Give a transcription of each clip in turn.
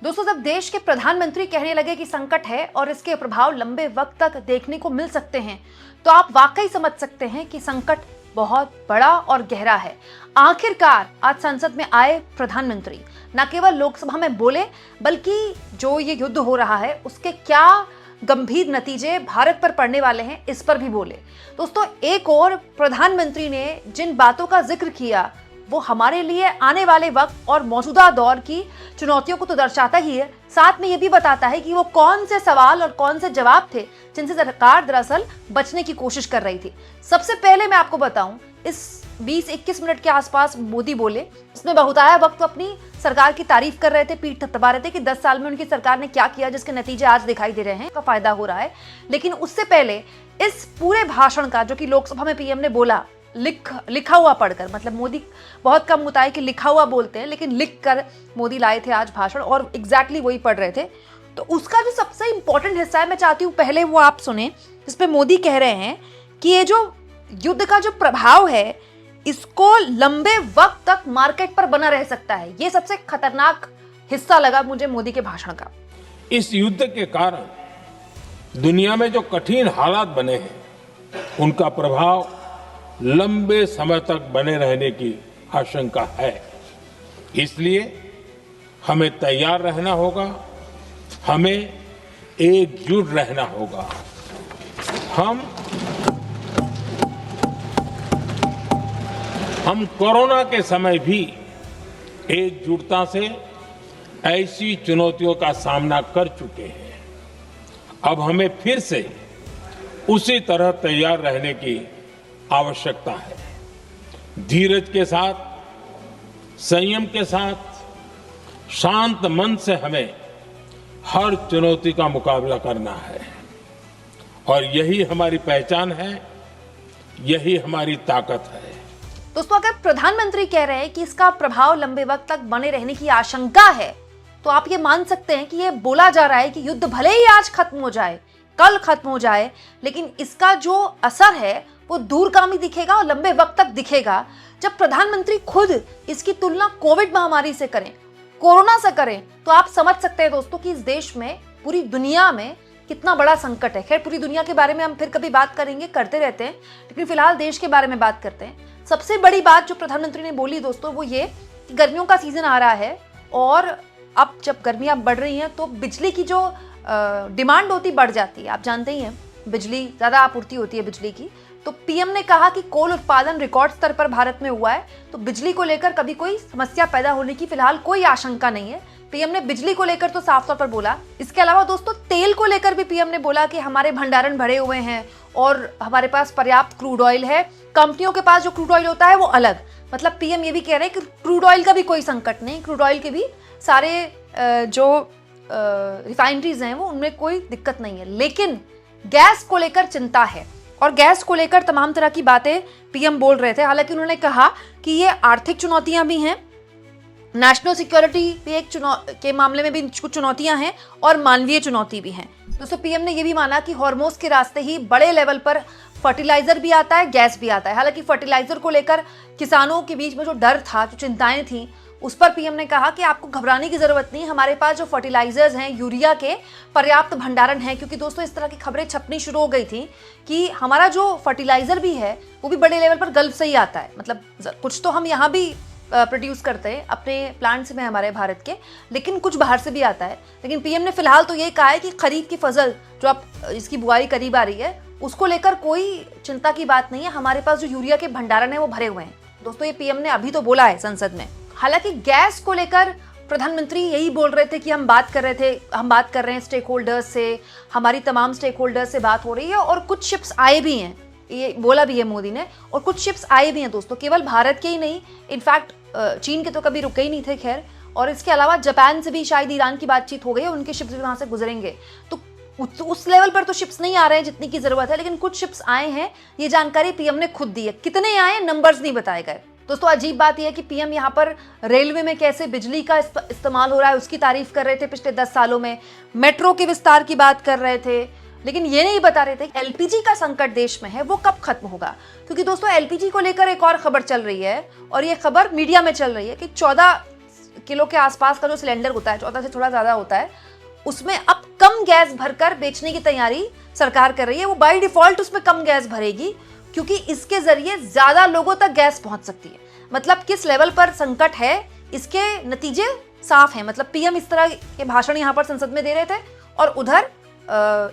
दोस्तों, जब देश के प्रधानमंत्री कहने लगे कि संकट है और इसके प्रभाव लंबे वक्त तक देखने को मिल सकते हैं, तो आप वाकई समझ सकते हैं कि संकट बहुत बड़ा और गहरा है। आखिरकार आज संसद में आए प्रधानमंत्री न केवल लोकसभा में बोले, बल्कि जो ये युद्ध हो रहा है उसके क्या गंभीर नतीजे भारत पर पड़ने वाले हैं, इस पर भी बोले। दोस्तों, एक और प्रधानमंत्री ने जिन बातों का जिक्र किया वो हमारे लिए आने वाले वक्त और मौजूदा दौर की चुनौतियों को तो दर्शाता ही है, साथ में ये भी बताता है कि वो कौन से सवाल और कौन से जवाब थे जिनसे सरकार दरअसल बचने की कोशिश कर रही थी। सबसे पहले मैं आपको बताऊं, इस 20-21 मिनट के आसपास मोदी बोले। इसमें बहुताया वक्त अपनी सरकार की तारीफ कर रहे थे, पीठ थपथपा रहे थे कि 10 साल में उनकी सरकार ने क्या किया, जिसके नतीजे आज दिखाई दे रहे हैं, का फायदा हो रहा है। लेकिन उससे पहले इस पूरे भाषण का, जो कि लोकसभा में पीएम ने बोला, लिखा हुआ पढ़कर, मतलब मोदी बहुत कम होता है कि लिखा हुआ बोलते हैं, लेकिन लिख कर मोदी लाए थे आज भाषण और एग्जैक्टली वही पढ़ रहे थे। तो उसका जो सबसे इंपॉर्टेंट हिस्सा है, मैं चाहती हूँ पहले वो आप सुने, जिसपे मोदी कह रहे हैं कि ये जो युद्ध का जो प्रभाव है इसको लंबे वक्त तक मार्केट पर बना रह सकता है। ये सबसे खतरनाक हिस्सा लगा मुझे मोदी के भाषण का। इस युद्ध के कारण दुनिया में जो कठिन हालात बने हैं उनका प्रभाव लंबे समय तक बने रहने की आशंका है। इसलिए हमें तैयार रहना होगा, हमें एकजुट रहना होगा। हम कोरोना के समय भी एकजुटता से ऐसी चुनौतियों का सामना कर चुके हैं। अब हमें फिर से उसी तरह तैयार रहने की आवश्यकता है। धीरज के साथ, संयम के साथ, शांत मन से हमें हर चुनौती का मुकाबला करना है और यही हमारी पहचान है, यही हमारी ताकत है। दोस्तों, अगर प्रधानमंत्री कह रहे हैं कि इसका प्रभाव लंबे वक्त तक बने रहने की आशंका है, तो आप ये मान सकते हैं कि ये बोला जा रहा है कि युद्ध भले ही आज खत्म हो जाए, कल खत्म हो जाए, लेकिन इसका जो असर है वो दूरगामी दिखेगा और लंबे वक्त तक दिखेगा। जब प्रधानमंत्री खुद इसकी तुलना कोविड महामारी से करें, कोरोना से करें, तो आप समझ सकते हैं दोस्तों कि इस देश में, पूरी दुनिया में कितना बड़ा संकट है। खैर, पूरी दुनिया के बारे में हम फिर कभी बात करेंगे, करते रहते हैं, लेकिन फिलहाल देश के बारे में बात करते हैं। सबसे बड़ी बात जो प्रधानमंत्री ने बोली दोस्तों, वो ये कि गर्मियों का सीजन आ रहा है और अब जब गर्मियां बढ़ रही हैं तो बिजली की जो डिमांड होती बढ़ जाती है। आप जानते ही हैं, बिजली ज़्यादा आपूर्ति होती है बिजली की। तो पीएम ने कहा कि कोल उत्पादन रिकॉर्ड स्तर पर भारत में हुआ है, तो बिजली को लेकर कभी कोई समस्या पैदा होने की फिलहाल कोई आशंका नहीं है। पीएम ने बिजली को लेकर तो साफ तौर पर बोला। इसके अलावा दोस्तों, तेल को लेकर भी पीएम ने बोला कि हमारे भंडारण भरे हुए हैं और हमारे पास पर्याप्त क्रूड ऑयल है। कंपनियों के पास जो क्रूड ऑयल होता है वो अलग, मतलब पीएम ये भी कह रहे हैं कि क्रूड ऑयल का भी कोई संकट नहीं, क्रूड ऑयल के भी सारे जो रिफाइनरीज हैं वो उनमें कोई दिक्कत नहीं है। लेकिन गैस को लेकर चिंता है और गैस को लेकर तमाम तरह की बातें पीएम बोल रहे थे। हालांकि उन्होंने कहा कि ये आर्थिक चुनौतियां भी हैं, नेशनल सिक्योरिटी के मामले में भी कुछ चुनौतियां हैं और मानवीय चुनौती भी हैं। दोस्तों, पीएम ने यह भी माना कि हॉर्मोज के रास्ते ही बड़े लेवल पर फर्टिलाइजर भी आता है, गैस भी आता है। हालांकि फर्टिलाइजर को लेकर किसानों के बीच में जो डर था, जो चिंताएं थी, उस पर पीएम ने कहा कि आपको घबराने की जरूरत नहीं, हमारे पास जो फर्टिलाइजर्स हैं, यूरिया के पर्याप्त भंडारण है। क्योंकि दोस्तों, इस तरह की खबरें छपनी शुरू हो गई थी कि हमारा जो फर्टिलाइजर भी है वो भी बड़े लेवल पर गल्फ से ही आता है। मतलब कुछ तो हम यहाँ भी प्रोड्यूस करते हैं अपने प्लांट्स में हमारे भारत के, लेकिन कुछ बाहर से भी आता है। लेकिन पीएम ने फिलहाल तो ये कहा है कि खरीफ की फसल जो अब इसकी बुआई करीब आ रही है, उसको लेकर कोई चिंता की बात नहीं है, हमारे पास जो यूरिया के भंडारण है वो भरे हुए हैं। दोस्तों, ये पीएम ने अभी तो बोला है संसद में। हालांकि गैस को लेकर प्रधानमंत्री यही बोल रहे थे कि हम बात कर रहे हैं स्टेक होल्डर्स से, हमारी तमाम स्टेक होल्डर्स से बात हो रही है और कुछ शिप्स आए भी हैं, ये बोला भी है मोदी ने, और कुछ शिप्स आए भी हैं दोस्तों, केवल भारत के ही नहीं, इनफैक्ट चीन के तो कभी रुके ही नहीं थे। खैर, और इसके अलावा जापान से भी शायद ईरान की बातचीत हो गई है, उनके शिप्स भी वहां से गुजरेंगे। तो उस लेवल पर तो शिप्स नहीं आ रहे हैं जितनी की जरूरत है, लेकिन कुछ शिप्स आए हैं। ये जानकारी पीएम ने खुद दी है। कितने आए, नंबर्स नहीं बताए गए। दोस्तों, अजीब बात यह है कि पीएम यहाँ पर रेलवे में कैसे बिजली का इस्तेमाल हो रहा है उसकी तारीफ कर रहे थे पिछले 10 सालों में, मेट्रो के विस्तार की बात कर रहे थे, लेकिन ये नहीं बता रहे थे कि एलपीजी का संकट देश में है वो कब खत्म होगा। क्योंकि दोस्तों, एलपीजी को लेकर एक और खबर चल रही है और ये खबर मीडिया में चल रही है कि 14 किलो के आसपास का जो सिलेंडर होता है, 14 से थोड़ा ज्यादा होता है, उसमें अब कम गैस भरकर बेचने की तैयारी सरकार कर रही है। वो बाय डिफॉल्ट उसमें कम गैस भरेगी क्योंकि इसके जरिए ज्यादा लोगों तक गैस पहुंच सकती है। मतलब किस लेवल पर संकट है इसके नतीजे साफ हैं। मतलब पीएम इस तरह के भाषण यहाँ पर संसद में दे रहे थे और उधर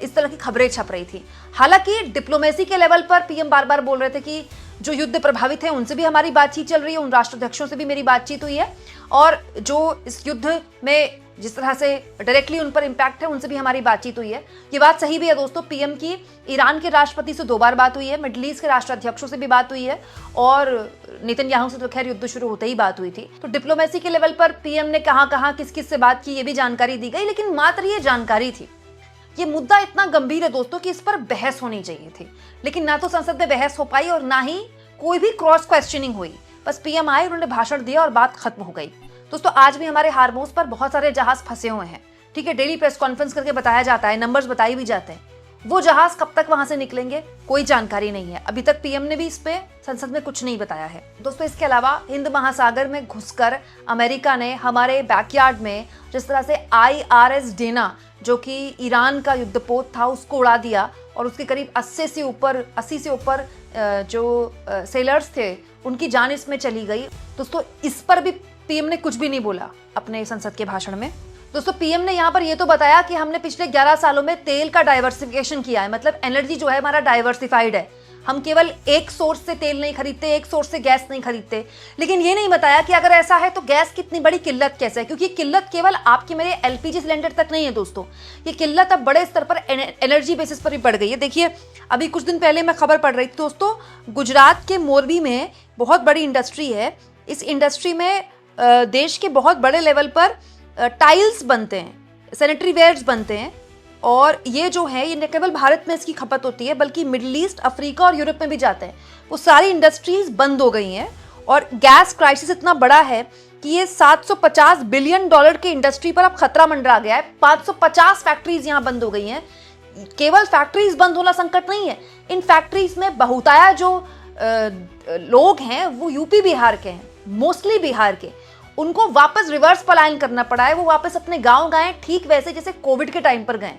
इस तरह की खबरें छप रही थी। हालांकि डिप्लोमेसी के लेवल पर पीएम बार बार बोल रहे थे कि जो युद्ध प्रभावित है उनसे भी हमारी बातचीत चल रही है, उन राष्ट्राध्यक्षों से भी मेरी बातचीत हुई है, और जो इस युद्ध में जिस तरह से डायरेक्टली उन पर इम्पैक्ट है उनसे भी हमारी बातचीत हुई है। ये बात सही भी है दोस्तों। पीएम की ईरान के राष्ट्रपति से 2 बार बात हुई है, मिडिल ईस्ट के राष्ट्राध्यक्षों से भी बात हुई है, और नेतन्याहू से तो खैर युद्ध शुरू होते ही बात हुई थी। तो डिप्लोमेसी के लेवल पर पीएम ने कहां कहां किस किस से बात की ये भी जानकारी दी गई, लेकिन मात्र ये जानकारी थी। ये मुद्दा इतना गंभीर है दोस्तों कि इस पर बहस होनी चाहिए थी, लेकिन ना तो संसद में बहस हो पाई और ना ही कोई भी क्रॉस क्वेश्चनिंग हुई। बस पीएम आए, उन्होंने भाषण दिया और बात खत्म हो गई। दोस्तों आज भी हमारे हार्मोस पर बहुत सारे जहाज फंसे हुए हैं, ठीक है, डेली प्रेस कॉन्फ्रेंस करके बताया जाता है, नंबर्स बताए भी जाते हैं। वो जहाज कब तक वहां से निकलेंगे कोई जानकारी नहीं है। अभी तक पीएम ने भी इस पे संसद में कुछ नहीं बताया है। दोस्तों इसके अलावा हिंद महासागर में घुसकर अमेरिका ने हमारे बैकयार्ड में जिस तरह से IRS डेना जो कि ईरान का युद्धपोत था उसको उड़ा दिया, और उसके करीब 80 से ऊपर जो सेलर्स थे उनकी जान इसमें चली गई। दोस्तों इस पर भी पीएम ने कुछ भी नहीं बोला अपने संसद के भाषण में। दोस्तों पीएम ने यहाँ पर ये तो बताया कि हमने पिछले 11 सालों में तेल का डाइवर्सिफिकेशन किया है, मतलब एनर्जी जो है हमारा डाइवर्सिफाइड है। हम केवल एक सोर्स से तेल नहीं खरीदते, एक सोर्स से गैस नहीं खरीदते। लेकिन ये नहीं बताया कि अगर ऐसा है तो गैस की इतनी बड़ी किल्लत कैसे है, क्योंकि किल्लत केवल आपके मेरे LPG सिलेंडर तक नहीं है दोस्तों, ये किल्लत अब बड़े स्तर पर एनर्जी बेसिस पर भी बढ़ गई है। देखिए अभी कुछ दिन पहले मैं खबर पढ़ रही थी दोस्तों, गुजरात के मोरबी में बहुत बड़ी इंडस्ट्री है। इस इंडस्ट्री में देश के बहुत बड़े लेवल पर टाइल्स बनते हैं, सैनिटरी वेयर्स बनते हैं, और ये जो है ये न केवल भारत में इसकी खपत होती है बल्कि मिडिल ईस्ट, अफ्रीका और यूरोप में भी जाते हैं। वो सारी इंडस्ट्रीज बंद हो गई हैं और गैस क्राइसिस इतना बड़ा है कि ये $750 बिलियन की इंडस्ट्री पर अब खतरा मंडरा गया है। 550 फैक्ट्रीज यहाँ बंद हो गई हैं। केवल फैक्ट्रीज बंद होना संकट नहीं है, इन फैक्ट्रीज में बहुताया जो लोग हैं वो यूपी बिहार के हैं, मोस्टली बिहार के। उनको वापस रिवर्स पलायन करना पड़ा है, वो वापस अपने गांव गए ठीक वैसे जैसे कोविड के टाइम पर गए।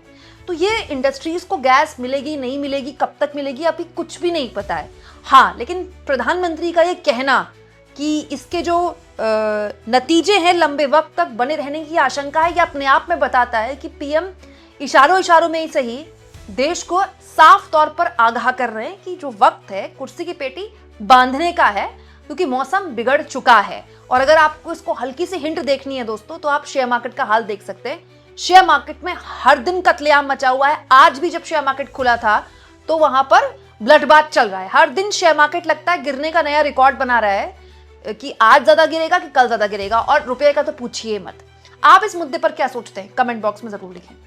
तो ये इंडस्ट्रीज को गैस मिलेगी नहीं मिलेगी, कब तक मिलेगी, अभी कुछ भी नहीं पता है। हाँ, लेकिन प्रधानमंत्री का ये कहना कि इसके जो नतीजे हैं लंबे वक्त तक बने रहने की आशंका है, ये अपने आप में बताता है कि पीएम इशारों में ही सही देश को साफ तौर पर आगाह कर रहे हैं कि जो वक्त है कुर्सी की पेटी बांधने का है, क्योंकि मौसम बिगड़ चुका है। और अगर आपको इसको हल्की सी हिंट देखनी है दोस्तों, तो आप शेयर मार्केट का हाल देख सकते हैं। शेयर मार्केट में हर दिन कत्लेआम मचा हुआ है। आज भी जब शेयर मार्केट खुला था तो वहां पर ब्लडबाथ चल रहा है। हर दिन शेयर मार्केट लगता है गिरने का नया रिकॉर्ड बना रहा है कि आज ज्यादा गिरेगा कि कल ज्यादा गिरेगा, और रुपए का तो पूछिए मत। आप इस मुद्दे पर क्या सोचते हैं कमेंट बॉक्स में जरूर लिखें।